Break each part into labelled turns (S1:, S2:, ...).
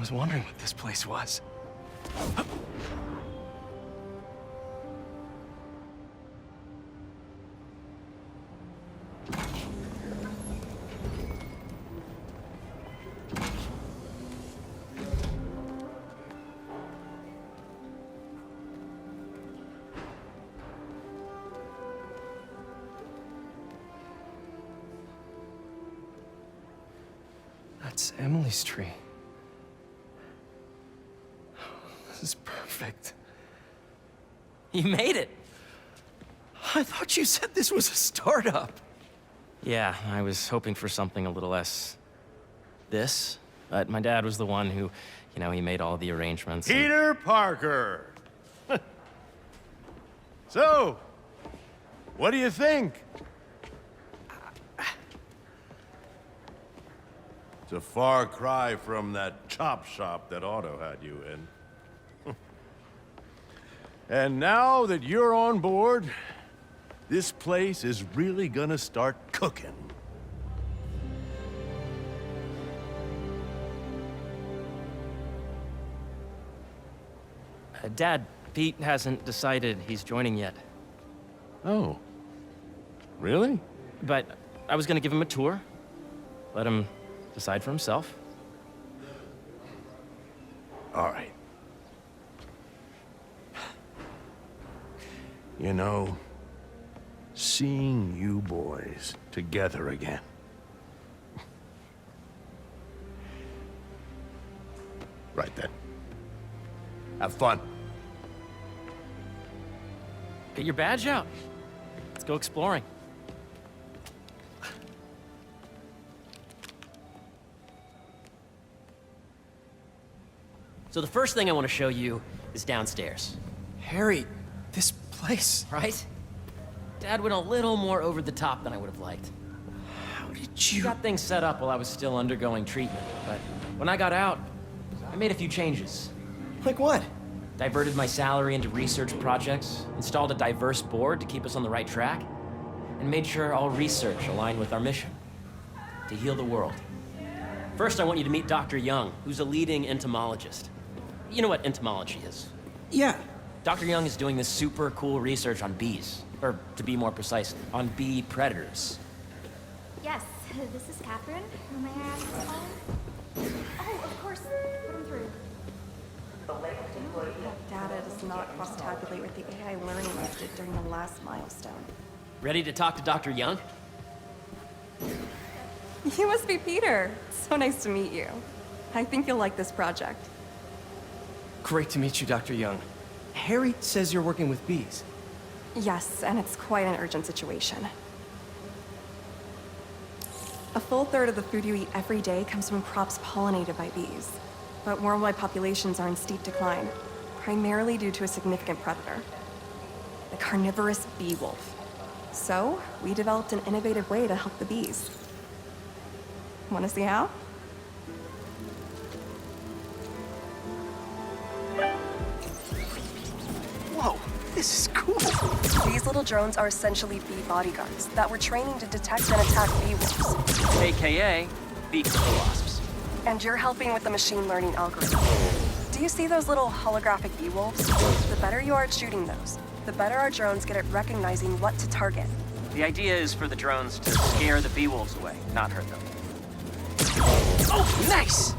S1: was wondering what this place was. That's Emily's tree. This is perfect.
S2: You made it!
S1: I thought you said this was a startup.
S2: Yeah, I was hoping for something a little less... this. But my dad was the one who, he made all the arrangements.
S3: Peter Parker! So, what do you think? It's a far cry from that chop shop that Otto had you in. And now that you're on board, this place is really gonna start cooking.
S2: Dad, Pete hasn't decided he's joining yet.
S3: Oh. Really?
S2: But I was gonna give him a tour. Let him decide for himself.
S3: All right. You know, seeing you boys together again. Right then. Have fun.
S2: Get your badge out. Let's go exploring. So the first thing I want to show you is downstairs.
S1: Harry, this place...
S2: Right? Dad went a little more over the top than I would have liked.
S1: How did
S2: He
S1: you...
S2: got things set up while I was still undergoing treatment, but when I got out, I made a few changes.
S1: Like what?
S2: Diverted my salary into research projects, installed a diverse board to keep us on the right track, and made sure all research aligned with our mission, to heal the world. First, I want you to meet Dr. Young, who's a leading entomologist. You know what entomology is?
S1: Yeah.
S2: Dr. Young is doing this super cool research on bees, or to be more precise, on bee predators.
S4: Yes, this is Catherine. Who may I ask to call? Oh, of course. Put him through.
S5: That data does not cross-tabulate with the AI learning we did during the last milestone.
S2: Ready to talk to Dr. Young?
S5: You must be Peter. So nice to meet you. I think you'll like this project.
S1: Great to meet you, Dr. Young. Harry says you're working with bees.
S5: Yes, and it's quite an urgent situation. A full third of the food you eat every day comes from crops pollinated by bees. But worldwide populations are in steep decline, primarily due to a significant predator, the carnivorous bee wolf. So, we developed an innovative way to help the bees. Want to see how?
S1: Whoa, this is cool.
S5: These little drones are essentially bee bodyguards that we're training to detect and attack bee wolves.
S2: AKA bee killer wasps.
S5: And you're helping with the machine learning algorithm. Do you see those little holographic bee wolves? The better you are at shooting those, the better our drones get at recognizing what to target.
S2: The idea is for the drones to scare the bee wolves away, not hurt them. Oh, nice!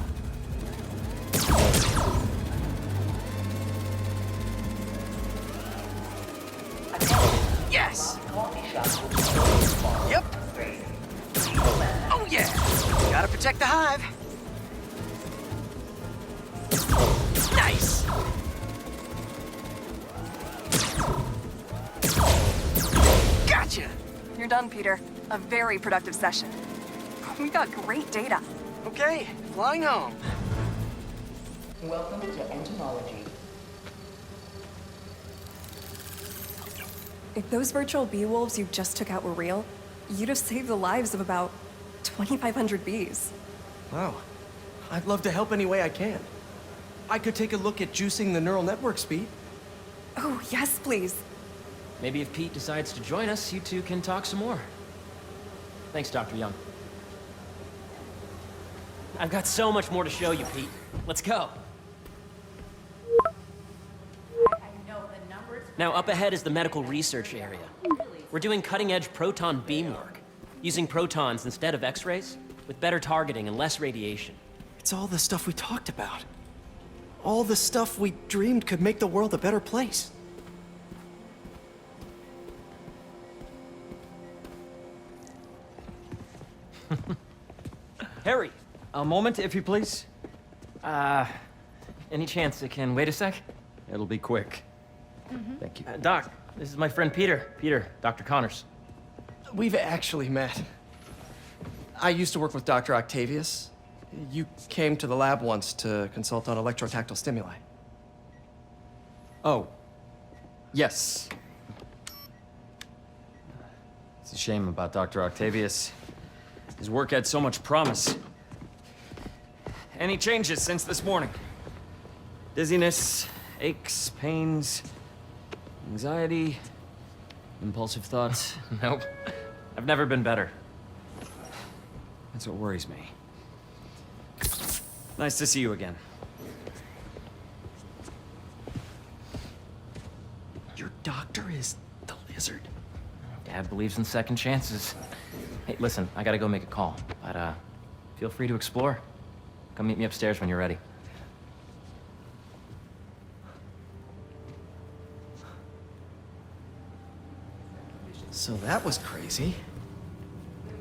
S2: Yes! Yep. Oh yeah! Gotta protect the hive. Nice! Gotcha!
S5: You're done, Peter. A very productive session. We got great data.
S2: Okay, flying home.
S6: Welcome to entomology.
S5: If those virtual bee wolves you just took out were real, you'd have saved the lives of about 2,500 bees.
S1: Wow. I'd love to help any way I can. I could take a look at juicing the neural network speed.
S5: Oh, yes, please.
S2: Maybe if Pete decides to join us, you two can talk some more. Thanks, Dr. Young. I've got so much more to show you, Pete. Let's go. Now, up ahead is the medical research area. We're doing cutting-edge proton beam work, using protons instead of X-rays, with better targeting and less radiation.
S1: It's all the stuff we talked about. All the stuff we dreamed could make the world a better place.
S2: Harry, a moment, if you please. Any chance it can wait a sec?
S6: It'll be quick. Thank you.
S2: Doc, this is my friend Peter. Peter, Dr. Connors.
S1: We've actually met. I used to work with Dr. Octavius. You came to the lab once to consult on electrotactile stimuli.
S6: Oh. Yes. It's a shame about Dr. Octavius. His work had so much promise. Any changes since this morning? Dizziness, aches, pains, anxiety, impulsive thoughts.
S2: Nope. I've never been better.
S6: That's what worries me. Nice to see you again.
S1: Your doctor is the lizard.
S2: Dad believes in second chances. Hey, listen, I gotta go make a call, but feel free to explore. Come meet me upstairs when you're ready.
S1: So that was crazy.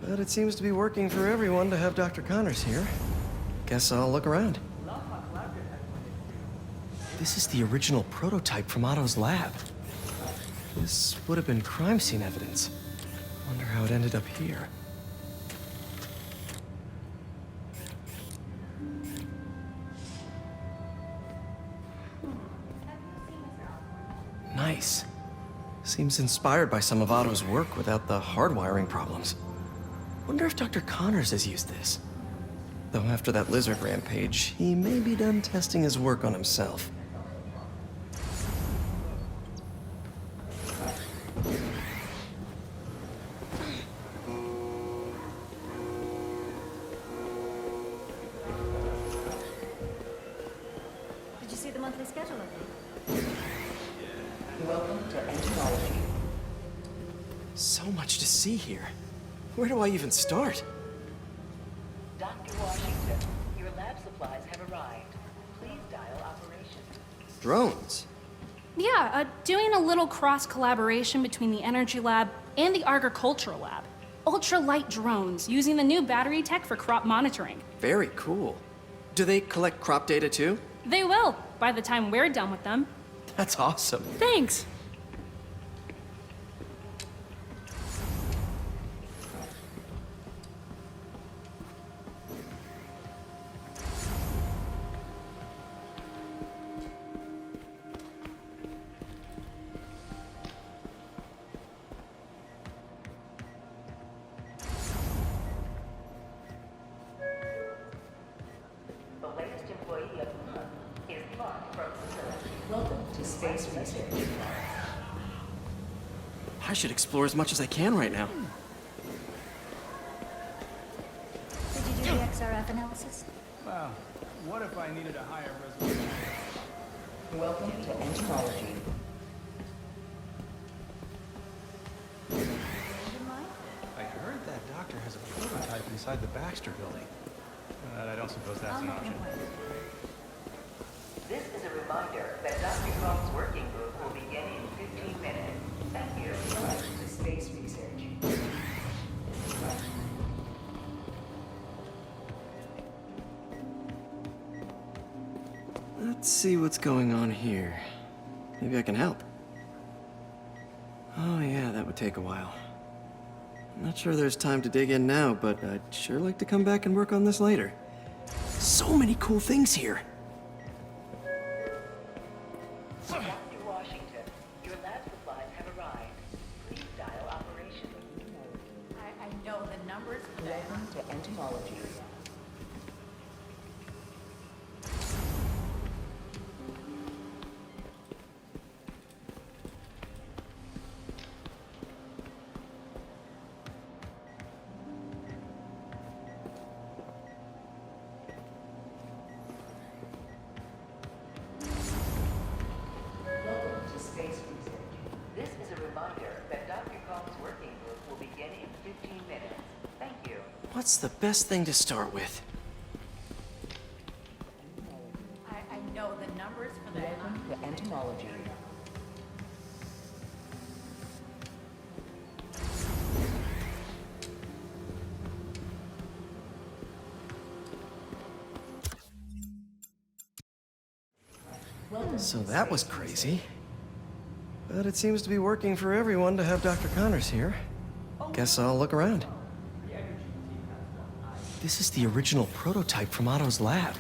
S1: But it seems to be working for everyone to have Dr. Connors here. Guess I'll look around. This is the original prototype from Otto's lab. This would have been crime scene evidence. Wonder how it ended up here. Nice. Seems inspired by some of Otto's work without the hardwiring problems. Wonder if Dr. Connors has used this. Though after that lizard rampage, he may be done testing his work on himself.
S4: Did you see the monthly schedule update?
S7: Welcome to entomology.
S1: So much to see here. Where do I even start?
S7: Dr. Washington, your lab supplies have arrived. Please dial operation.
S1: Drones.
S8: Yeah, doing a little cross collaboration between the Energy Lab and the Agricultural Lab. Ultralight drones using the new battery tech for crop monitoring.
S1: Very cool. Do they collect crop data too?
S8: They will, by the time we're done with them.
S1: That's awesome.
S8: Thanks.
S7: The latest employee of the month is Mark from facility. Welcome to Space Research.
S1: I should explore as much as I can right now.
S4: Did you do the XRF analysis?
S9: Well, what if I needed a higher resolution?
S7: Welcome to entomology.
S9: I heard that doctor has a prototype inside the Baxter building. But I don't suppose that's an option.
S7: This is a reminder that Dr. Kong's working group will begin in 15 minutes. Thank you. Welcome to Space Research.
S1: Let's see what's going on here. Maybe I can help. Oh yeah, that would take a while. I'm not sure there's time to dig in now, but I'd sure like to come back and work on this later. So many cool things here.
S7: Dr. Washington, your lab supplies have arrived. Please dial operation.
S4: I know the numbers.
S7: Welcome to entomology. reminder that Dr. Kong's working group will begin in 15 minutes. Thank you.
S1: What's the best thing to start with?
S10: I know the numbers for the
S7: Welcome to entomology.
S1: So that was crazy. But it seems to be working for everyone to have Dr. Connors here. Guess I'll look around. This is the original prototype from Otto's lab.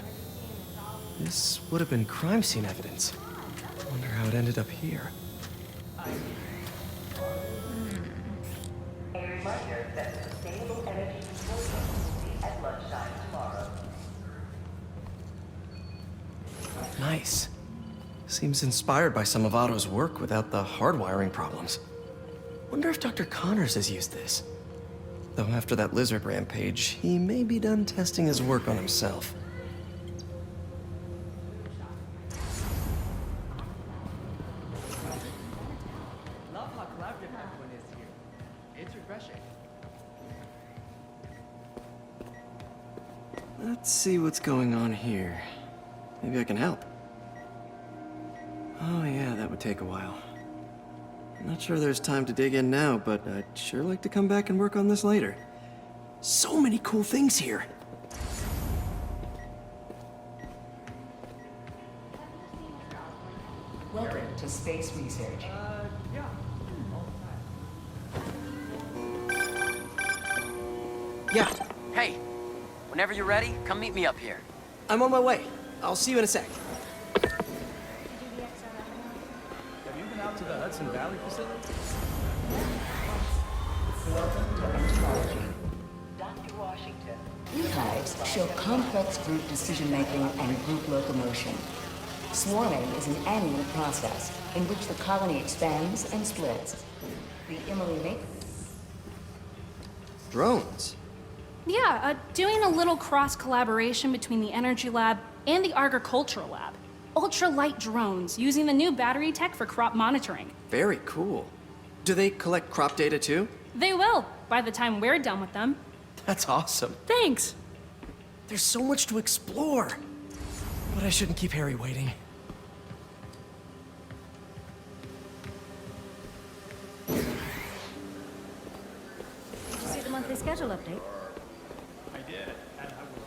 S1: This would have been crime scene evidence. Wonder how it ended up here.
S7: A reminder that the Sustainable Energy Symposium will be at lunchtime tomorrow.
S1: Nice. Seems inspired by some of Otto's work without the hardwiring problems. Wonder if Dr. Connors has used this. Though after that lizard rampage, he may be done testing his work on himself.
S9: Love how collaborative everyone is here. It's refreshing.
S1: Let's see what's going on here. Maybe I can help. Oh yeah, that would take a while. I'm not sure there's time to dig in now, but I'd sure like to come back and work on this later. So many cool things here.
S7: Welcome to Space Research.
S1: Yeah,
S2: Hey, whenever you're ready, come meet me up here.
S1: I'm on my way. I'll see you in a sec.
S9: Have you been out to the Hudson Valley facility?
S7: Dr. Washington.
S11: Beehives show complex group decision-making and group locomotion. Swarming is an annual process in which the colony expands and splits. The Emily Maker
S1: Drones?
S8: Yeah, doing a little cross-collaboration between the Energy Lab and the Agricultural Lab. Ultralight drones using the new battery tech for crop monitoring.
S1: Very cool. Do they collect crop data too?
S8: They will, by the time we're done with them.
S1: That's awesome.
S8: Thanks.
S1: There's so much to explore. But I shouldn't keep Harry waiting.
S10: Did you see the monthly schedule update?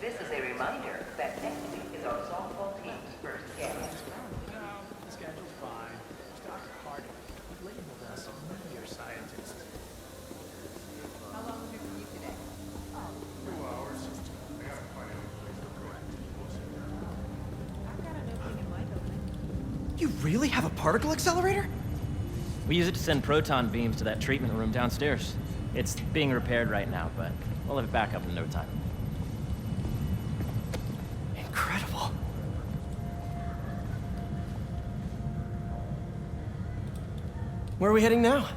S7: This is a reminder that next week is our softball team's first game.
S9: The schedule's fine. It's Dr. Harding. He labeled us a meteor scientist.
S10: How long have you been today? I've got an opening in my building.
S1: You really have a particle accelerator?
S2: We use it to send proton beams to that treatment room downstairs. It's being repaired right now, but we'll have it back up in no time.
S1: Incredible. Where are we heading now?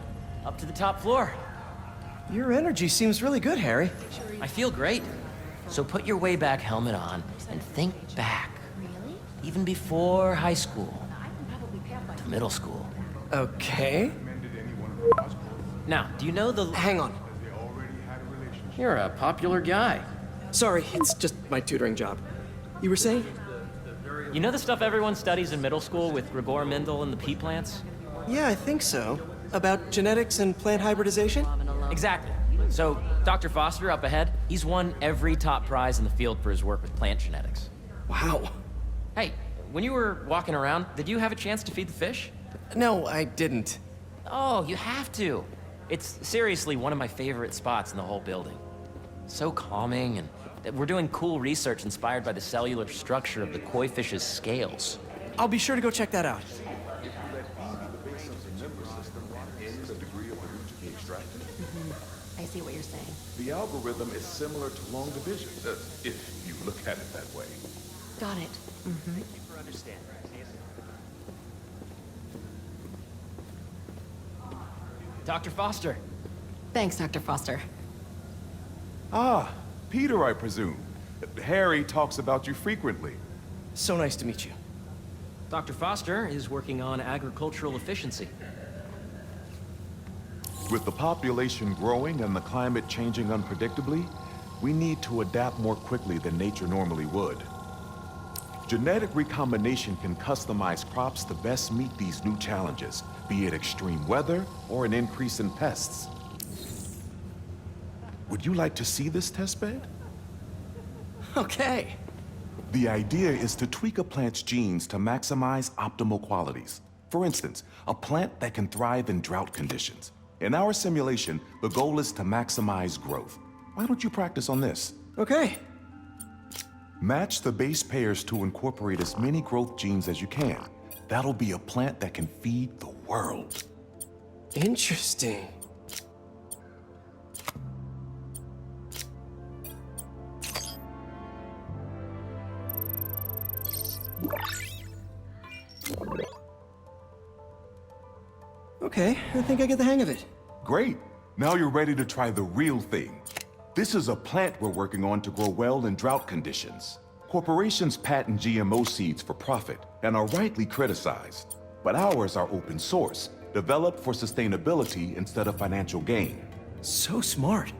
S2: Up to the top floor.
S1: Your energy seems really good, Harry.
S2: I feel great. So put your way back helmet on and think back.
S10: Really?
S2: Even before high school
S10: I can probably pass by
S2: to middle school.
S1: Okay.
S2: Now, do you know the...
S1: Hang on.
S2: You're a popular guy.
S1: Sorry, it's just my tutoring job. You were saying?
S2: You know the stuff everyone studies in middle school with Gregor Mendel and the pea plants?
S1: Yeah, I think so. About genetics and plant hybridization?
S2: Exactly. So, Dr. Foster up ahead, he's won every top prize in the field for his work with plant genetics.
S1: Wow.
S2: Hey, when you were walking around, did you have a chance to feed the fish?
S1: No, I didn't.
S2: Oh, you have to. It's seriously one of my favorite spots in the whole building. So calming, and we're doing cool research inspired by the cellular structure of the koi fish's scales.
S1: I'll be sure to go check that out.
S10: I see what you're saying.
S12: The algorithm is similar to long division, if you look at it that way.
S10: Got it.
S2: Dr. Foster.
S10: Thanks, Dr. Foster.
S12: Ah, Peter, I presume. Harry talks about you frequently.
S1: So nice to meet you.
S2: Dr. Foster is working on agricultural efficiency.
S12: With the population growing and the climate changing unpredictably, we need to adapt more quickly than nature normally would. Genetic recombination can customize crops to best meet these new challenges, be it extreme weather or an increase in pests. Would you like to see this testbed?
S1: Okay.
S12: The idea is to tweak a plant's genes to maximize optimal qualities. For instance, a plant that can thrive in drought conditions. In our simulation, the goal is to maximize growth. Why don't you practice on this?
S1: Okay.
S12: Match the base pairs to incorporate as many growth genes as you can. That'll be a plant that can feed the world.
S1: Interesting. Okay, I think I get the hang of it.
S12: Great. Now you're ready to try the real thing. This is a plant we're working on to grow well in drought conditions. Corporations patent GMO seeds for profit and are rightly criticized. But ours are open source, developed for sustainability instead of financial gain.
S1: So smart.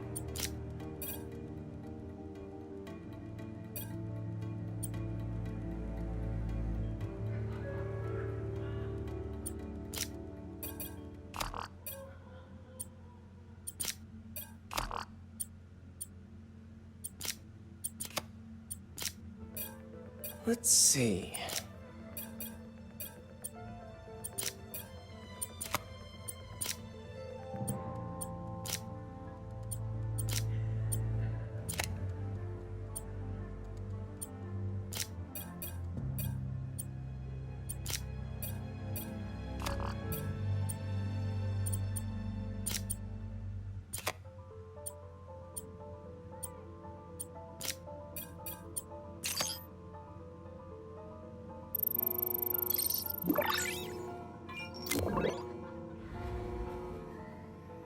S1: Let's see.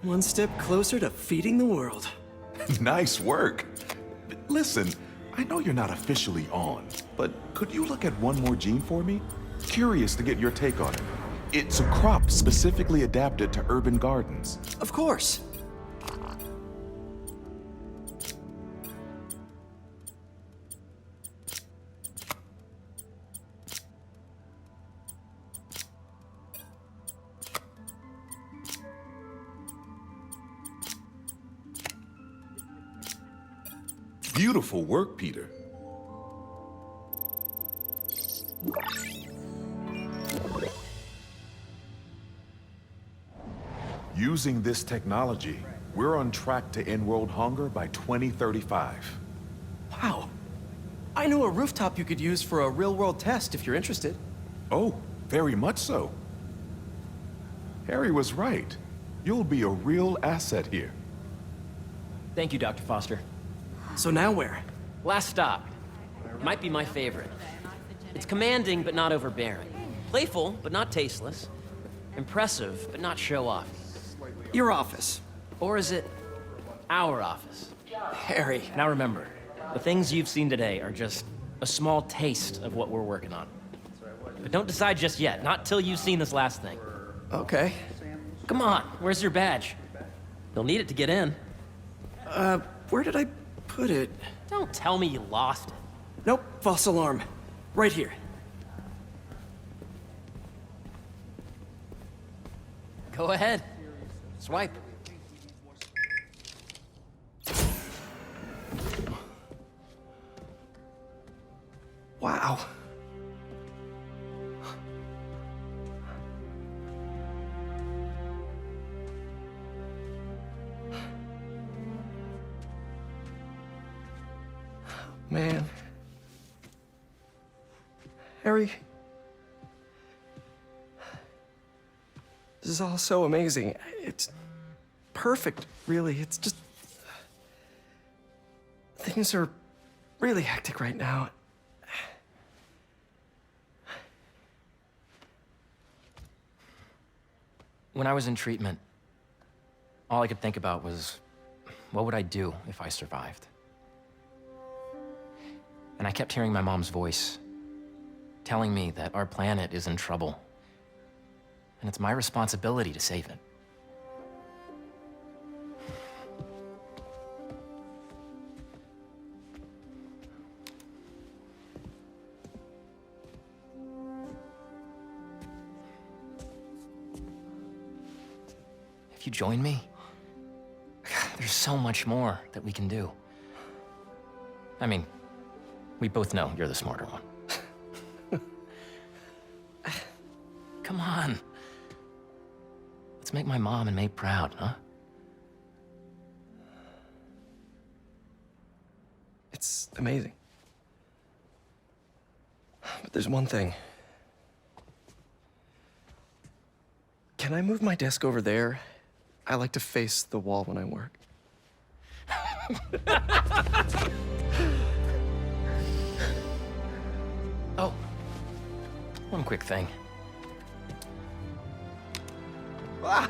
S1: One step closer to feeding the world.
S12: Nice work. Listen, I know you're not officially on, but could you look at one more gene for me? Curious to get your take on it. It's a crop specifically adapted to urban gardens.
S1: Of course.
S12: Beautiful work, Peter. Using this technology, we're on track to end world hunger by 2035.
S1: Wow. I know a rooftop you could use for a real-world test if you're interested.
S12: Oh, very much so. Harry was right. You'll be a real asset here.
S2: Thank you, Dr. Foster.
S1: So now where?
S2: Last stop. Might be my favorite. It's commanding, but not overbearing. Playful, but not tasteless. Impressive, but not show-off.
S1: Your office.
S2: Or is it our office?
S1: Harry.
S2: Now remember, the things you've seen today are just a small taste of what we're working on. But don't decide just yet, not till you've seen this last thing.
S1: Okay.
S2: Come on, where's your badge? You'll need it to get in.
S1: Where did I put it?
S2: Don't tell me you lost it.
S1: Nope, false alarm. Right here.
S2: Go ahead. Swipe.
S1: Wow. Man. Harry. This is all so amazing. It's perfect, really. It's just... Things are really hectic right now.
S2: When I was in treatment, all I could think about was, what would I do if I survived? And I kept hearing my mom's voice, telling me that our planet is in trouble, and it's my responsibility to save it. you join me? There's so much more that we can do. I mean, we both know you're the smarter one. Come on. Let's make my mom and May proud, huh?
S1: It's amazing. But there's one thing. Can I move my desk over there? I like to face the wall when I work.
S2: Oh, one quick thing.
S1: Ah!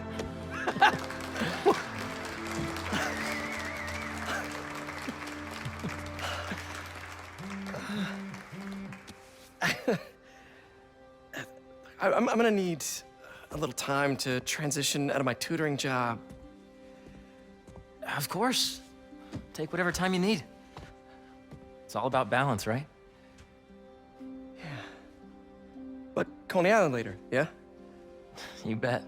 S1: I'm gonna need a little time to transition out of my tutoring job.
S2: Of course. Take whatever time you need. It's all about balance, right?
S1: But Coney Island later, yeah?
S2: You bet.